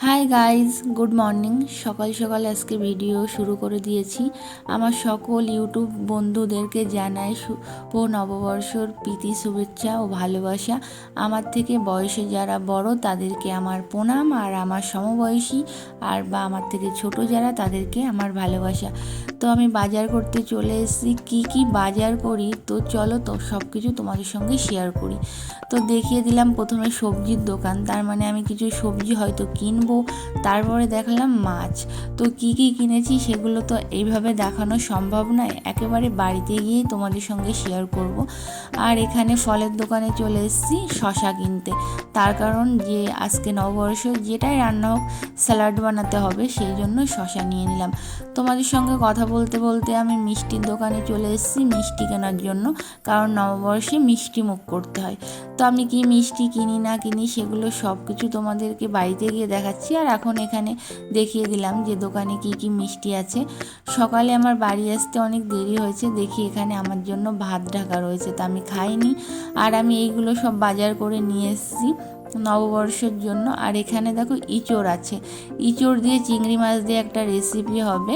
Hi guys, good morning. সকাল সকাল আজকে ভিডিও শুরু করে দিয়েছি। আমার সকল ইউটিউব বন্ধুদেরকে জানাই শুভ নববর্ষর প্রীতি, শুভেচ্ছা ও ভালোবাসা। আমার থেকে বয়সে যারা বড় তাদেরকে আমার প্রণাম, আর আমার সমবয়সী বা আমার থেকে ছোট যারা তাদেরকে আমার ভালোবাসা। তো আমি বাজার করতে চলে এসেছি। কি বাজার করি তো চলো তো সব কিছু তোমাদের সঙ্গে শেয়ার করি। তো দেখিয়ে দিলাম প্রথমে সবজির দোকান, তার মানে আমি কিছু সবজি হয়তো কিনবো। তারপরে দেখালাম মাছ। তো কি কিনেছি সেগুলো তো এইভাবে দেখানো সম্ভব নয়, একেবারে বাড়িতে গিয়েই তোমাদের সঙ্গে শেয়ার করব। আর এখানে ফলের দোকানে চলে এসেছি শশা কিনতে, তার কারণ যে আজকে নববর্ষ যেটাই রান্না হোক স্যালাড বানাতে হবে, সেই জন্য শশা নিয়ে নিলাম। তোমাদের সঙ্গে কথা বলতে বলতে আমি মিষ্টির দোকানে চলে এসেছি মিষ্টি কেনার জন্য, কারণ নববর্ষে মিষ্টি মুখ করতে হয়। তো আমি কি মিষ্টি কিনি না কিনি সেগুলো সব কিছু তোমাদেরকে বাড়িতে গিয়ে দেখাচ্ছি। আর এখন এখানে দেখিয়ে দিলাম যে দোকানে কি মিষ্টি আছে। সকালে আমার বাড়ি আসতে অনেক দেরি হয়েছে, দেখি এখানে আমার জন্য ভাত ঢাকা রয়েছে, তা আমি খাইনি। আর আমি এইগুলো সব বাজার করে নিয়ে এসেছি নববর্ষের জন্য। আর এখানে দেখো ইঁচড় আছে, ইঁচড় দিয়ে চিংড়ি মাছ দিয়ে একটা রেসিপি হবে।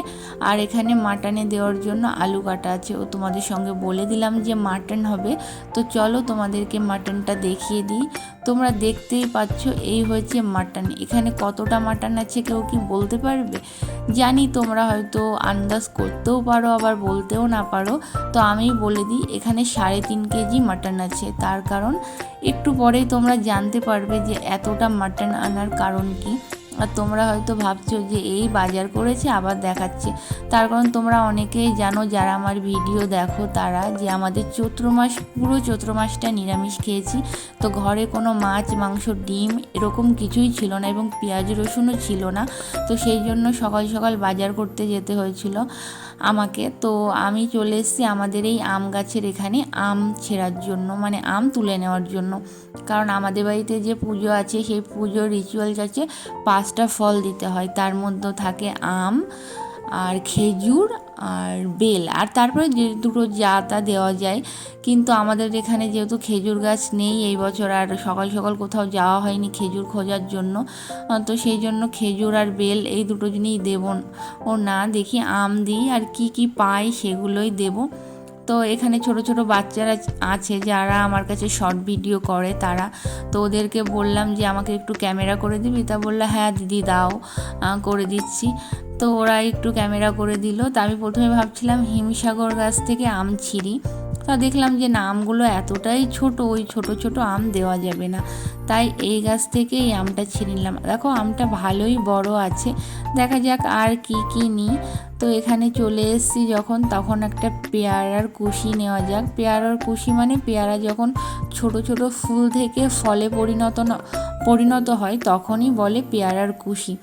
আর এখানে মাটনে দেওয়ার জন্য আলু কাটা আছে। ও তোমাদের সঙ্গে বলে দিলাম যে মাটন হবে, তো চলো তোমাদেরকে মাটনটা দেখিয়ে দিই। তোমরা দেখতেই পাচ্ছ এই হয়েছে মাটন। এখানে কতটা মাটন আছে কেউ কি বলতে পারবে? জানি তোমরা হয়তো আন্দাজ করতেও পারো, আবার বলতেও না পারো। তো আমি বলে দিই, এখানে 3.5 কেজি মাটন আছে। তার কারণ একটু পরেই তোমরা জানতে পারবে যে এতটা মাটন আনার কারণ কি। আর তোমরা হয়তো ভাবছো যে এই বাজার করেছে আবার দেখাচ্ছে, তার কারণ তোমরা অনেকেই জানো যারা আমার ভিডিও দেখো তারা, যে আমাদের চৈত্র মাস, পুরো চৈত্র মাসটা নিরামিষ খেয়েছি। তো ঘরে কোনো মাছ, মাংস, ডিম এরকম কিছুই ছিল না, এবং পেঁয়াজ রসুনও ছিল না। তো সেই জন্য সকাল সকাল বাজার করতে যেতে হয়েছিল আমাকে। তো আমি চলে এসেছি আমাদের এই আম গাছের এখানে আম ছেঁড়ার জন্য, মানে আম তুলে নেওয়ার জন্য। কারণ আমাদের বাড়িতে যে পুজো আছে সেই পুজোর রিচুয়ালস আছে, 5টা ফল দিতে হয়, তার মধ্যে থাকে আম আর খেজুর আর বেল, আর তারপরে যে দুটো যা তা দেওয়া যায়। কিন্তু আমাদের এখানে যেহেতু খেজুর গাছ নেই এই বছর, আর সকাল সকাল কোথাও যাওয়া হয়নি খেজুর খোঁজার জন্য, তো সেই জন্য খেজুর আর বেল এই দুটো জিনিস দেবো না, দেখি আম দিই আর কি পাই সেগুলোই দেবো। তো এখানে ছোট ছোট বাচ্চারা আছে যারা আমার কাছে শর্ট ভিডিও করে তারা, তো ওদেরকে বললাম যে আমাকে একটু ক্যামেরা করে দিবি, তা বললো হ্যাঁ দিদি দাও, করে দিচ্ছি। তো ওরা একটু ক্যামেরা করে দিল। তা আমি প্রথমে ভাবছিলাম হিমসাগর গাছ থেকে আম ছিঁড়ি, তা দেখলাম যে না, আমগুলো এতটাই ছোট, ওই ছোট ছোট আম দেওয়া যাবে না, তাই এই গাছ থেকে এই আমটা ছিঁড়ে নিলাম। দেখো আমটা ভালোই বড় আছে, দেখা যাক আর কি নিই। তো এখানে চলে এসেছি যখন, তখন একটা পেয়ারার কুশি নেওয়া যাক। পেয়ারার কুশি মানে পেয়ারা যখন ছোট ছোট ফুল থেকে ফলে পরিণত হয় তখনই বলে পেয়ারার কুশি।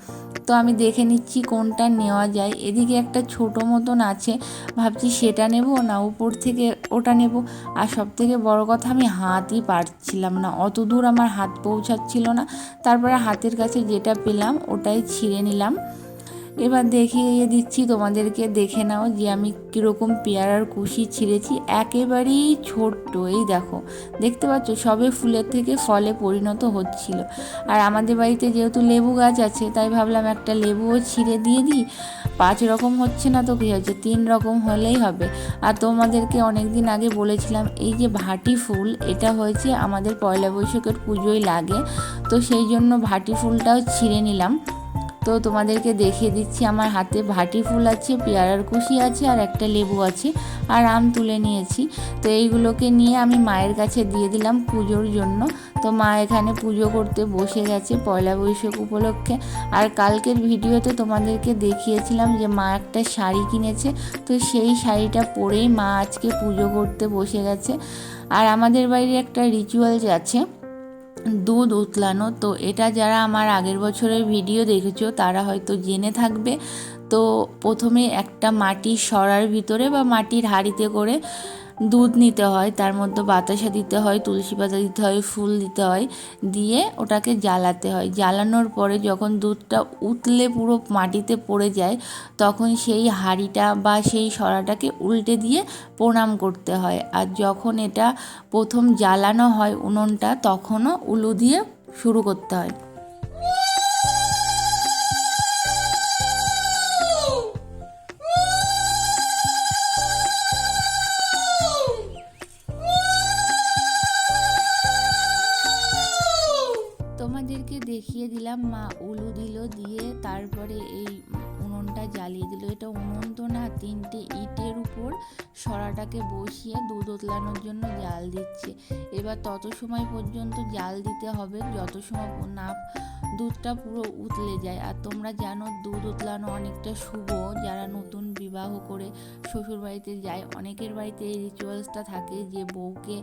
তো আমি দেখে নিচ্ছি কোনটা নেওয়া যায়। এদিকে একটা ছোট মতন আছে, ভাবছি সেটা নেব না উপর থেকে ওটা নেব। আর সব থেকে বড় কথা, আমি হাতই পারছিলাম না, অত দূর আমার হাত পৌঁছাচ্ছিল না। তারপরে হাতের কাছে যেটা পেলাম ওটাই ছিঁড়ে নিলাম। এবার দেখিয়ে দিচ্ছি তোমাদেরকে, দেখে নাও যে আমি কীরকম পেয়ারার কুশি ছিঁড়েছি। একেবারেই ছোট্ট, এই দেখো দেখতে পাচ্ছ, সবে ফুলের থেকে ফলে পরিণত হচ্ছিল। আর আমাদের বাড়িতে যেহেতু লেবু গাছ আছে, তাই ভাবলাম একটা লেবুও ছিঁড়ে দিয়ে দিই। 5 রকম হচ্ছে না তো কী হচ্ছে, 3 রকম হলেই হবে। আর তোমাদেরকে অনেক দিন আগে বলেছিলাম এই যে ভাটি ফুল, এটা হয়েছে আমাদের পয়লা বৈশাখের পুজোয় লাগে, তো সেই জন্য ভাটি ফুলটাও ছিঁড়ে নিলাম। তো তোমাদেরকে দেখিয়ে দিচ্ছি, আমার হাতে ভাটি ফুল আছে, পেয়ারার কুশি আছে, আর একটা লেবু আছে, আর আম তুলে নিয়েছি। তো এইগুলোকে নিয়ে আমি মায়ের কাছে দিয়ে দিলাম পুজোর জন্য। তো মা এখানে পুজো করতে বসে গেছে পয়লা বৈশাখ উপলক্ষে। আর কালকের ভিডিওতে তোমাদেরকে দেখিয়েছিলাম যে মা একটা শাড়ি কিনেছে, তো সেই শাড়িটা পরেই মা আজকে পুজো করতে বসে গেছে। আর আমাদের বাড়ির একটা রিচুয়ালস আছে দুধ উতলানো, তো এটা যারা আমার আগের বছরের ভিডিও দেখেছো তারা হয়তো জেনে থাকবে। তো প্রথমে একটা মাটির সরার ভিতরে বা মাটির হাঁড়িতে করে দুধ নিতে হয়, তার মধ্যে বাতাসা দিতে হয়, তুলসী পাতা দিতে হয়, ফুল দিতে হয়, দিয়ে ওটাকে জ্বালাতে হয়। জ্বালানোর পরে যখন দুধটা উতলে পুরো মাটিতে পড়ে যায়, তখন সেই হাঁড়িটা বা সেই সরাটাকে উল্টে দিয়ে প্রণাম করতে হয়। আর যখন এটা প্রথম জ্বালানো হয় উনুনটা, তখনও উলু দিয়ে শুরু করতে হয়। তোমাদেরকে দেখিয়ে দিলাম মা উলু দিল, দিয়ে তারপরে এই উনুনটা জ্বালিয়ে দিল। এটা উনুন তো না, 3টে ইটের উপর সরাটাকে বসিয়ে দুধ ওতলানোর জন্য জাল দিচ্ছে। এবার তত সময় পর্যন্ত জাল দিতে হবে যত সময় না দুধটা পুরো উতলে যায়। আর তোমরা জানো দুধ উতলানো অনেকটা শুভ, যারা নতুন বিবাহ করে শ্বশুর বাড়িতে যায় অনেকের বাড়িতে এই রিচুয়ালসটা থাকে যে বউকে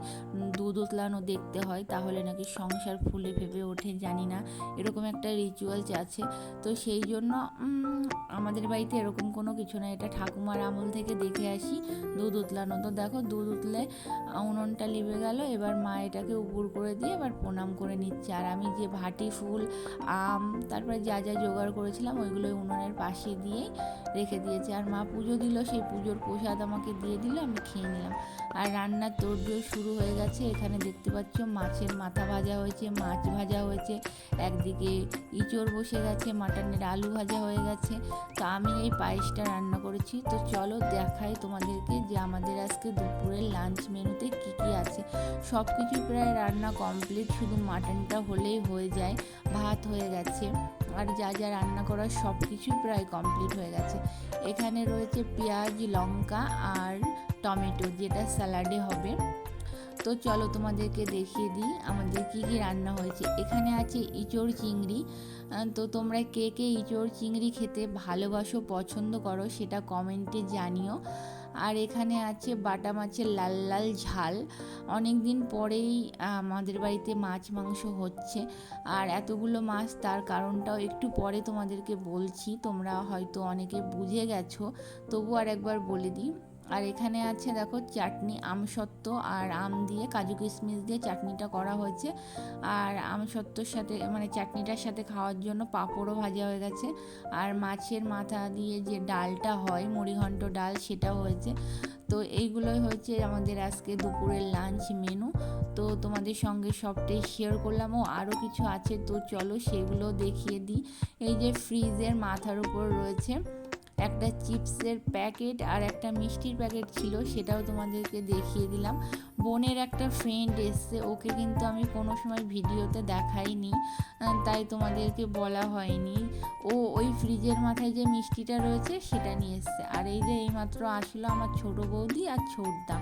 দুধ উতলানো দেখতে হয়, তাহলে নাকি সংসার ফুলে ফেঁপে ওঠে। জানি না, এরকম একটা রিচুয়ালস আছে। তো সেই জন্য আমাদের বাড়িতে এরকম কোনো কিছু না, এটা ঠাকুমার আমল থেকে দেখে আসি দুধ উতলানো। তো দেখো দুধ উতলে উনুনটা লিবে গেল। এবার মা এটাকে উপর করে দিয়ে এবার প্রণাম করে নিচ্ছে। আর আমি যে ভাটি ফুল, আম, তারপরে যা যা জোগাড় করেছিলাম ওইগুলো উনুনের পাশে দিয়েই রেখে দিয়েছে। আর মা পুজো দিল, সেই পুজোর প্রসাদ আমাকে দিয়ে দিল, আমি খেয়ে নিলাম। আর রান্নার তোড়জোড় শুরু হয়ে গেছে। এখানে দেখতে পাচ্ছ মাছের মাথা ভাজা হয়েছে, মাছ ভাজা হয়েছে, একদিকে ইঁচড় বসে গেছে, মাটনের আলু ভাজা হয়ে গেছে। তো আমি এই পায়েসটা রান্না করেছি। তো চলো দেখাই তোমাদেরকে যে আমাদের আজকে দুপুরের লাঞ্চ মেনুতে কী কী আছে। সব কিছু প্রায় রান্না কমপ্লিট, শুধু মাটনটা হলেই হয়ে যায়। ভাত হয়ে গেছে, আর যা যা রান্না করার সব কিছুই প্রায় কমপ্লিট হয়ে গেছে। এখানে রয়েছে পেঁয়াজ, লঙ্কা আর টমেটো, যেটা স্যালাডে হবে। তো চলো তোমাদেরকে দেখিয়ে দিই আমাদের কী কী রান্না হয়েছে। এখানে আছে ইঁচড় চিংড়ি। তো তোমরা কে কে ইঁচড় চিংড়ি খেতে ভালোবাসো, পছন্দ করো, সেটা কমেন্টে জানিও। আর এখানে আছে বাটা মাছের লাল লাল ঝাল। অনেক দিন পরেই আমাদের বাড়িতে মাছ মাংস হচ্ছে, আর এতগুলো মাছ তার কারণটাও একটু পরে তোমাদেরকে বলছি, তোমরা হয়তো অনেকে বুঝে গেছো, তবু আর একবার বলে দিই। আর এখানে আছে দেখো চাটনি, আমসত্ত্ব আর আম দিয়ে, কাজু কিশমিশ দিয়ে চাটনিটা করা হয়েছে। আর আমসত্ত্বর সাথে মানে চাটনিটার সাথে খাওয়ার জন্য পাঁপড়ও ভাজা হয়ে গেছে। আর মাছের মাথা দিয়ে যে ডালটা হয়, মুড়িঘণ্ট ডাল, সেটাও হয়েছে। তো এইগুলোই হচ্ছে আমাদের আজকে দুপুরের লাঞ্চ মেনু। তো তোমাদের সঙ্গে সবটাই শেয়ার করলাম। ও আরও কিছু আছে, তো চলো সেগুলো দেখিয়ে দিই। এই যে ফ্রিজের মাথার উপর রয়েছে একটা চিপসের প্যাকেট আর একটা মিষ্টির প্যাকেট ছিল, সেটাও তোমাদেরকে দেখিয়ে দিলাম। বোনের একটা ফ্রেন্ড এসছে, ওকে কিন্তু আমি কোনো সময় ভিডিওতে দেখাইনি, তাই তোমাদেরকে বলা হয়নি। ও ওই ফ্রিজের মাথায় যে মিষ্টিটা রয়েছে সেটা নিয়ে এসছে। আর এই যে এইমাত্র আসলো আমার ছোটো বৌদি আর ছোটদা,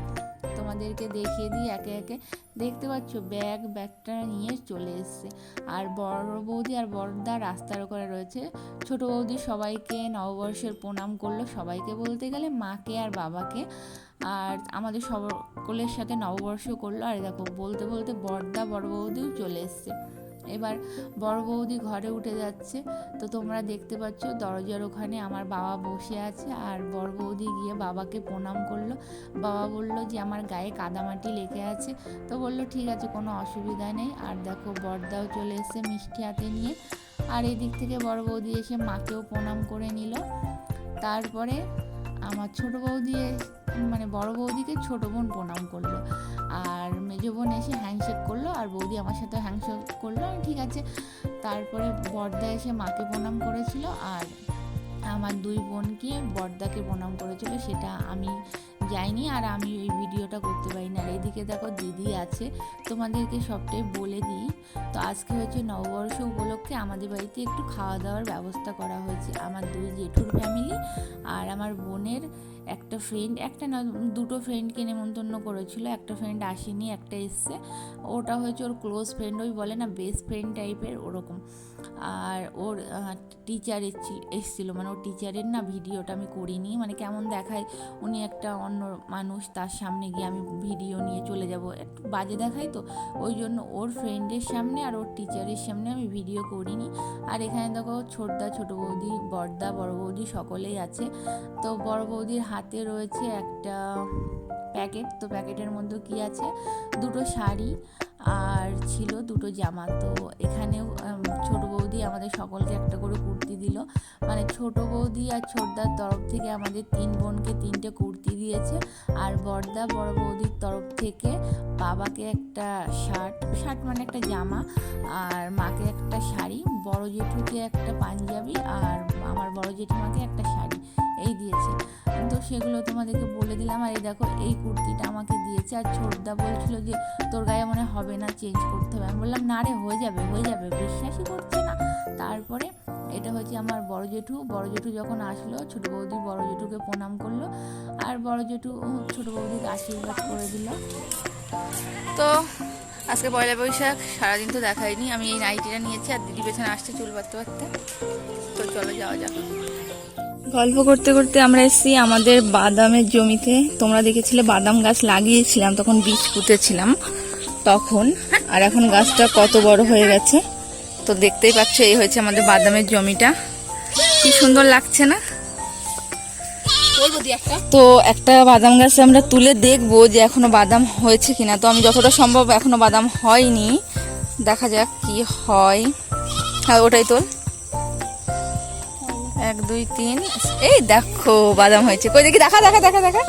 তোমাদেরকে দেখিয়ে দিই একে একে। দেখতে পাচ্ছ ব্যাগটা নিয়ে চলে এসছে। আর বড় বৌদি আর বড়দা রাস্তার ওপরে রয়েছে। ছোট বৌদি সবাইকে নববর্ষের প্রণাম করলো, সবাইকে বলতে গেলে মাকে আর বাবাকে, আর আমাদের সকলের সাথে নববর্ষ করলো। আর দেখো বলতে বলতে বড়দা বড় বৌদিও চলে এসছে। এবার বড় বৌদি ঘরে উঠে যাচ্ছে। তো তোমরা দেখতে পাচ্ছ দরজার ওখানে আমার বাবা বসে আছে, আর বড় বৌদি গিয়ে বাবাকে প্রণাম করলো। বাবা বলল যে আমার গায়ে কাদামাটি লেগে আছে। তো বলল ঠিক আছে, কোনো অসুবিধা নেই। আর দেখো বড়দাও চলে এসছে মিষ্টি হাতে নিয়ে। আর এদিক থেকে বড় বৌদি এসে মাকেও প্রণাম করে নিল। তারপরে আমার ছোটো বৌদি মানে বড় বৌদিকে ছোটো বোন প্রণাম করলো, আর মেজো বোন এসে হ্যান্ডশেক করলো, আর বৌদি আমার সাথে হ্যান্ডশেক করলো, ঠিক আছে। তারপরে বড়দা এসে মাকে প্রণাম করেছিল, আর আমার দুই বোনকে বড়দাকে প্রণাম করেছিল, সেটা আমি যাইনি আর আমি ওই ভিডিওটা করতে পারিনি। আর এদিকে দেখো দিদি আছে, তোমাদেরকে সবটাই বলে দিই। তো আজকে হচ্ছে নববর্ষ উপলক্ষে আমাদের বাড়িতে একটু খাওয়া দাওয়ার ব্যবস্থা করা হয়েছে। আমার দুই জেঠুর ফ্যামিলি আর আমার বোনের একটা ফ্রেন্ড, একটা না দুটো ফ্রেন্ডকে নেমন্তন্ন করেছিল। একটা ফ্রেন্ড আসেনি, একটা এসছে, ওটা হয়েছে ওর ক্লোজ ফ্রেন্ড, ওই বলে না বেস্ট ফ্রেন্ড টাইপের ওরকম। আর ওর টিচার এসেছিলো, মানে ওর টিচারের না ভিডিওটা আমি করিনি, মানে কেমন দেখায় উনি একটা অন্য মানুষ, তার সামনে গিয়ে আমি ভিডিও নিয়ে চলে যাব, একটু বাজে দেখাই, তো ওই জন্য ওর ফ্রেন্ডের সামনে আর ওর টিচারের সামনে আমি ভিডিও করিনি। আর এখানে দেখো ছোটদা, ছোটো বৌদি, বড়দা, বড় বৌদি সকলেই আছে। তো বড় বৌদির হাতে রয়েছে একটা প্যাকেট। তো প্যাকেটের মধ্যে কি আছে, দুটো শাড়ি আর ছিল দুটো জামা। তো এখানেও ছোট বৌদি আমাদের সকলকে একটা করে কুর্তি দিল, মানে ছোট বৌদি আর ছোটদার তরফ থেকে আমাদের তিন বোনকে তিনটে কুর্তি দিয়েছে। আর বড়দা বড় বৌদির তরফ থেকে বাবাকে একটা শার্ট মানে একটা জামা, আর মাকে একটা শাড়ি, বড় জেঠুকে একটা পাঞ্জাবি, আর আমার বড় জেঠিমাকে একটা শাড়ি, এই দিয়েছে। তো সেগুলো তোমাদেরকে বলে দিলাম। আর এই দেখো এই কুর্তিটা আমাকে দিয়েছে, আর ছোটদা বলছিল যে তোর গায়ে মনে হবে না, চেঞ্জ করতে হবে। আমি বললাম না রে, হয়ে যাবে হয়ে যাবে, বিশ্বাসই করছে না। তারপরে এটা হচ্ছে আমার বড় জেঠু যখন আসলো, ছোটো বৌদি বড় জেঠুকে প্রণাম করলো, আর বড় জেঠু ছোটো বৌদিকে আশীর্বাদ করে দিল। তো আজকে পয়লা বৈশাখ, সারাদিন তো দেখাইনি। আমি এই নাইটিটা নিয়েছি, আর দিদি পেছনে আসছে চুল বাঁধতে বাঁধতে। তো চলো যাওয়া যাক। গল্প করতে করতে আমরা এসেছি আমাদের বাদামের জমিতে। তোমরা দেখেছিলে বাদাম গাছ লাগিয়েছিলাম, তখন বীজ পুঁতেছিলাম তখন, আর এখন গাছটা কত বড় হয়ে গেছে। তো দেখতেই পাচ্ছ, এই হয়েছে আমাদের বাদামের জমিটা। কি সুন্দর লাগছে না? তো একটা বাদাম গাছ আমরা তুলে দেখবো যে এখনো বাদাম হয়েছে কিনা। তো আমি যতটা সম্ভব, এখনো বাদাম হয়নি, দেখা যাক কি হয়। হ্যাঁ ওটাই তোল, 1 2 3। এই দেখো বাদাম হয়েছে, কই দেখি, দেখা দেখা দেখা দেখা।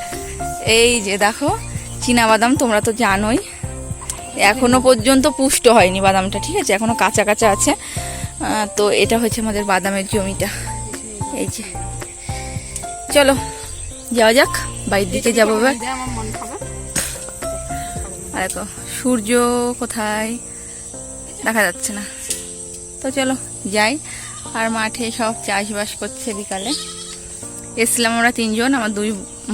এই যে দেখো চীনা বাদাম, তোমরা তো জানোই এখনো পর্যন্ত পুষ্ট হয়নি বাদামটা, ঠিক আছে, এখনো কাঁচা কাঁচা আছে। তো এটা হচ্ছে আমাদের বাদামের জমিটা। এই যে চলো যাওয়া যাক, বাইরের দিকে যাবো এবার। আর দেখো সূর্য কোথায় দেখা যাচ্ছে না। তো চলো যাই। আর মাঠে সব চাষবাস করছে। বিকালে এসছিলাম আমরা 3 জন, আমার 2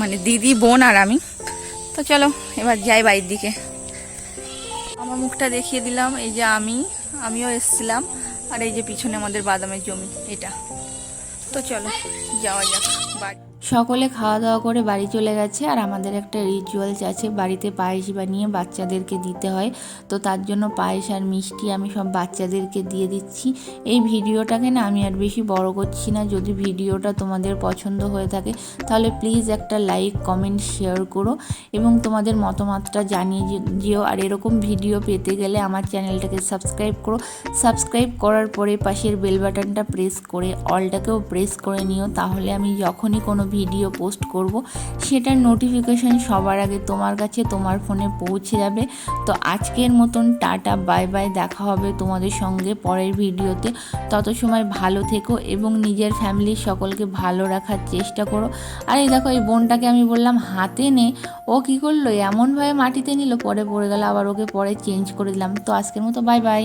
মানে দিদি, বোন আর আমি। তো চলো এবার যাই বাইরের দিকে। আমার মুখটা দেখিয়ে দিলাম। এই যে আমিও এসছিলাম, আর এই যে পিছনে আমাদের বাদামের জমি এটা। তো চলো যাওয়া যাক বাড়ি। সকলে খাওয়া দাওয়া করে বাড়ি চলে গেছে। আর আমাদের একটা রিচুয়ালস আছে, বাড়িতে পায়েস বানিয়ে বাচ্চাদেরকে দিতে হয়। তো তার জন্য পায়েস আর মিষ্টি আমি সব বাচ্চাদেরকে দিয়ে দিচ্ছি। এই ভিডিওটাকে না আমি আর বেশি বড় করছি না। যদি ভিডিওটা তোমাদের পছন্দ হয়ে থাকে তাহলে প্লিজ একটা লাইক কমেন্ট শেয়ার করো, এবং তোমাদের মতামতটা জানিয়ে যেও। আর এরকম ভিডিও পেতে গেলে আমার চ্যানেলটাকে সাবস্ক্রাইব করো। সাবস্ক্রাইব করার পরে পাশের বেল বাটনটা প্রেস করে অলটাকেও প্রেস করে নিও, তাহলে আমি যখনই কোনো ভিডিও পোস্ট করব সেটার নোটিফিকেশান সবার আগে তোমার কাছে, তোমার ফোনে পৌঁছে যাবে। তো আজকের মতন টাটা, বাই বাই। দেখা হবে তোমাদের সঙ্গে পরের ভিডিওতে। তত সময় ভালো থেকো এবং নিজের ফ্যামিলির সকলকে ভালো রাখার চেষ্টা করো। আর এই দেখো এই বোনটাকে আমি বললাম হাতে নে, ও কী করলো, এমনভাবে মাটিতে নিল, পরে পড়ে গেল। আবার ওকে পরে চেঞ্জ করে দিলাম। তো আজকের মতো বাই বাই।